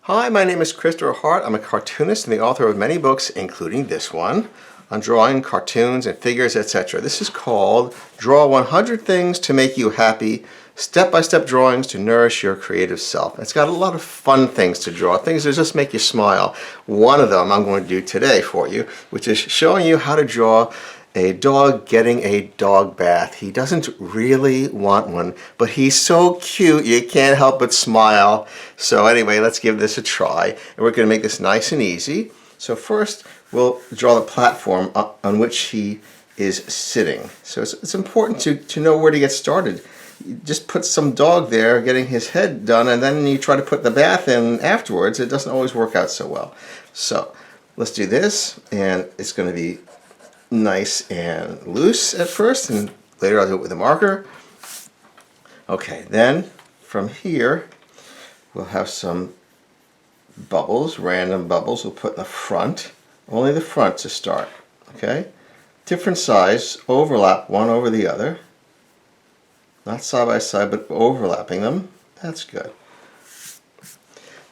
Hi, my name is Christopher Hart. I'm a cartoonist and the author of many books, including this one, on drawing cartoons and figures, etc. This is called Draw 100 Things to Make You Happy, Step-by-Step Drawings to Nourish Your Creative Self. It's got a lot of fun things to draw, things that just make you smile. One of them I'm going to do today for you, which is showing you how to draw a dog getting a dog bath. He doesn't really want one, but he's so cute you can't help but smile. So anyway, let's give this a try. And we're going to make this nice and easy. So first, we'll draw the platform on which he is sitting. So it's important to know where to get started. You just put some dog there getting his head done, and then you try to put the bath in afterwards. It doesn't always work out so well. So let's do this, and it's going to be nice and loose at first, and later I'll do it with a marker. Okay, then from here we'll have some bubbles, random bubbles we'll put in the front, only the front to start. Okay, different size, overlap one over the other, not side by side but overlapping them. That's good.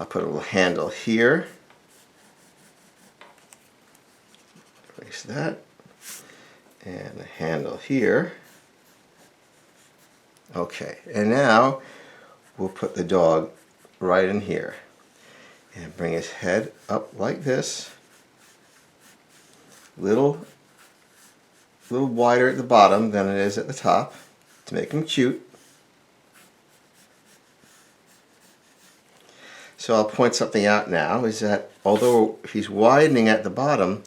I'll put a little handle here, erase that, and a handle here. Okay, and now we'll put the dog right in here and bring his head up like this, little wider at the bottom than it is at the top to make him cute. So I'll point something out now, is that although he's widening at the bottom,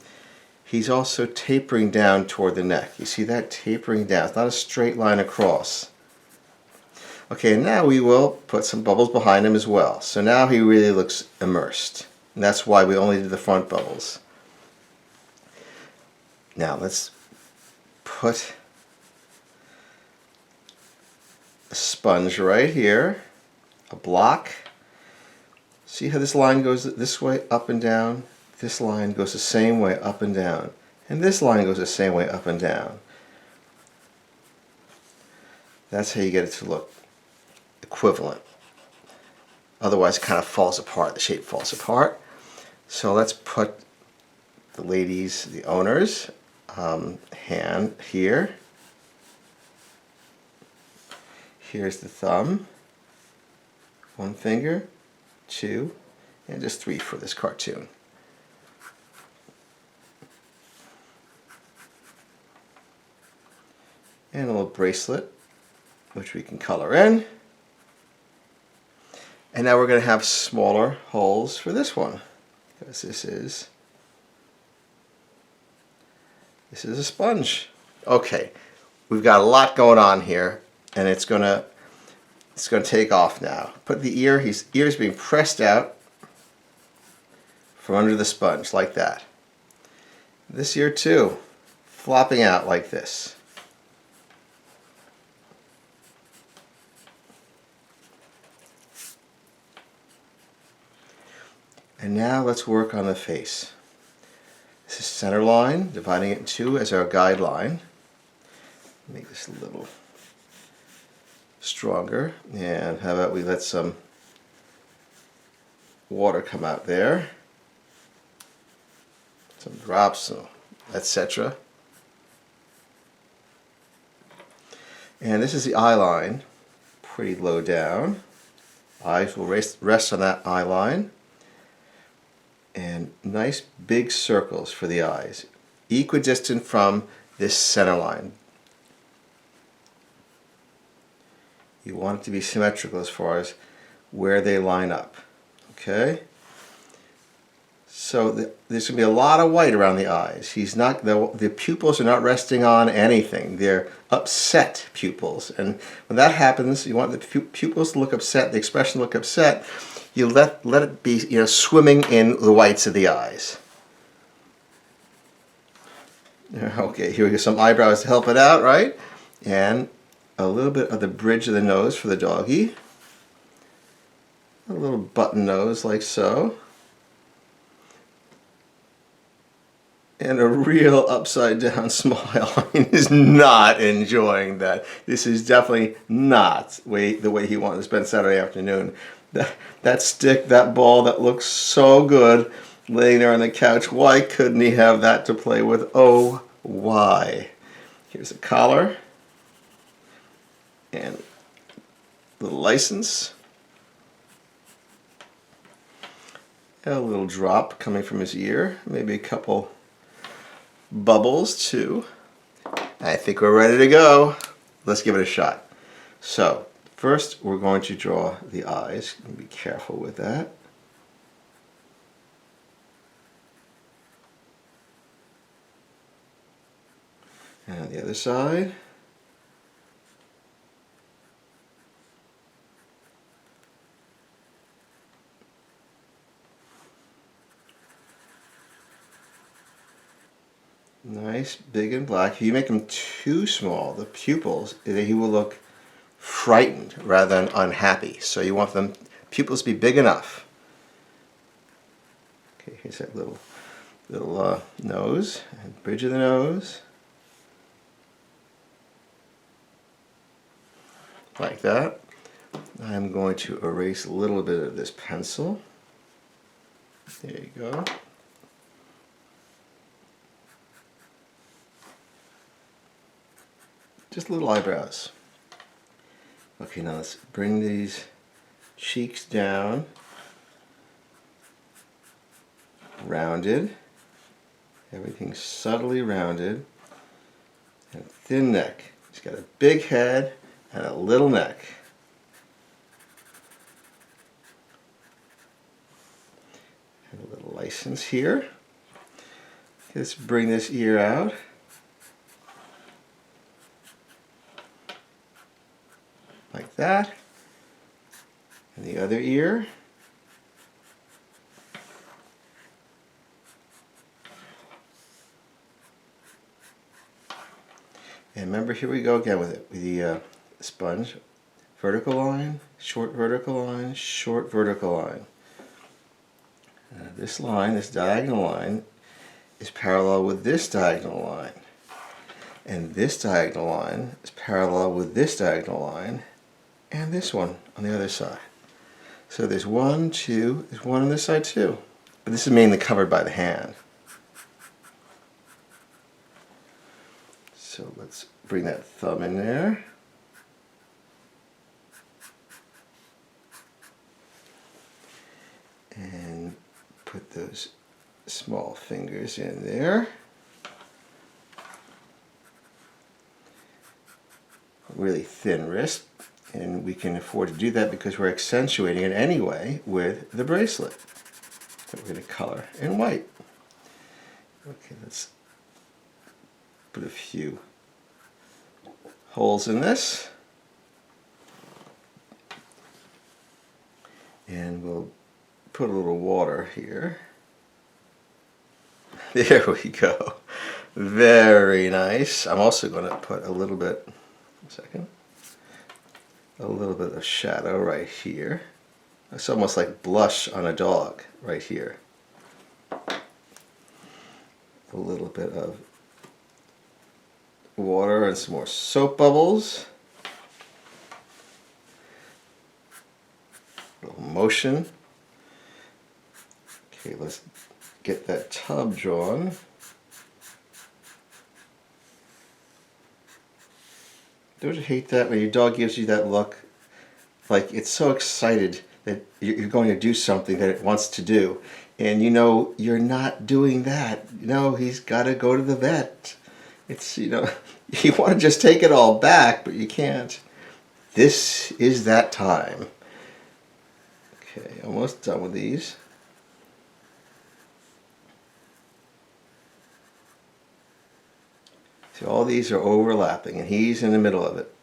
he's also tapering down toward the neck. You see that tapering down? It's not a straight line across. Okay, now we will put some bubbles behind him as well. So now he really looks immersed. And that's why we only did the front bubbles. Now let's put a sponge right here, a block. See how this line goes this way, up and down? This line goes the same way up and down. And this line goes the same way up and down. That's how you get it to look equivalent. Otherwise it kind of falls apart. The shape falls apart. So let's put the ladies, the owner's hand here. Here's the thumb. One finger, two, and just three for this cartoon. And a little bracelet, which we can color in. And now we're going to have smaller holes for this one, because this is a sponge. Okay, we've got a lot going on here, and it's going to take off now. Put the ear, his ear is being pressed out from under the sponge like that. This ear too, flopping out like this. And now let's work on the face. This is center line, dividing it in two as our guideline. Make this a little stronger. And how about we let some water come out there. Some drops, etc. And this is the eye line, pretty low down. Eyes will rest on that eye line. And nice big circles for the eyes, equidistant from this center line. You want it to be symmetrical as far as where they line up. Okay? So there's going to be a lot of white around the eyes. The pupils are not resting on anything. They're upset pupils. And when that happens, you want the pupils to look upset, the expression to look upset. You let it be, swimming in the whites of the eyes. Okay, here we go. Some eyebrows to help it out, right? And a little bit of the bridge of the nose for the doggy. A little button nose like so. And a real upside down smile. I mean, he's not enjoying that. This is definitely not the way he wanted to spend Saturday afternoon. That stick, that ball that looks so good laying there on the couch, why couldn't he have that to play with? Oh, why? Here's a collar and the license. A little drop coming from his ear, maybe a couple bubbles too. I think we're ready to go. Let's give it a shot. So, first we're going to draw the eyes. Be careful with that. And on the other side. Nice, big and black. If you make them too small, the pupils, he will look frightened rather than unhappy. So you want them pupils to be big enough. Okay, here's that little nose, and bridge of the nose. Like that. I'm going to erase a little bit of this pencil. There you go. Just little eyebrows. Okay, now let's bring these cheeks down. Rounded. Everything's subtly rounded. And thin neck. He's got a big head and a little neck. And a little license here. Let's bring this ear out. Like that. And the other ear. And remember, here we go again with it. With the sponge. Vertical line, short vertical line, short vertical line. This line, this diagonal line, is parallel with this diagonal line. And this diagonal line is parallel with this diagonal line and this one on the other side. So there's one, two, there's one on this side too. But this is mainly covered by the hand. So let's bring that thumb in there. And put those small fingers in there. Really thin wrist, and we can afford to do that because we're accentuating it anyway with the bracelet that we're going to color in white. Okay, let's put a few holes in this, and we'll put a little water here. There we go. Very nice. I'm also going to put a little bit, a little bit of shadow right here. It's almost like blush on a dog right here. A little bit of water and some more soap bubbles. A little motion. Okay, let's get that tub drawn. Don't you hate that when your dog gives you that look? Like it's so excited that you're going to do something that it wants to do. And you know you're not doing that. You know, he's got to go to the vet. It's, you know, you want to just take it all back, but you can't. This is that time. Okay, almost done with these. So all these are overlapping, and he's in the middle of it.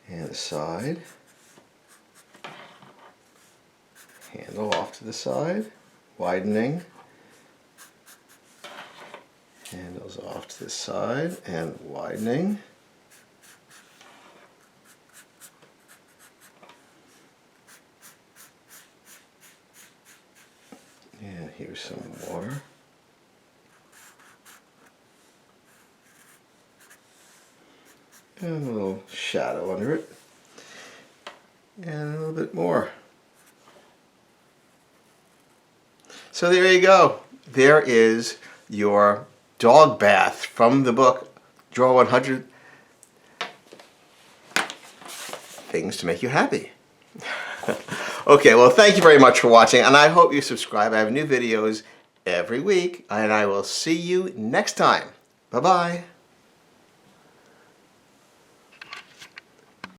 And the side. Handle off to the side, widening. Handles off to the side and widening. And here's some water. And a little shadow under it. And a little bit more. So there you go. There is your dog bath from the book, Draw 100 Things to Make You Happy. Okay, well, thank you very much for watching, and I hope you subscribe. I have new videos every week, and I will see you next time. Bye-bye.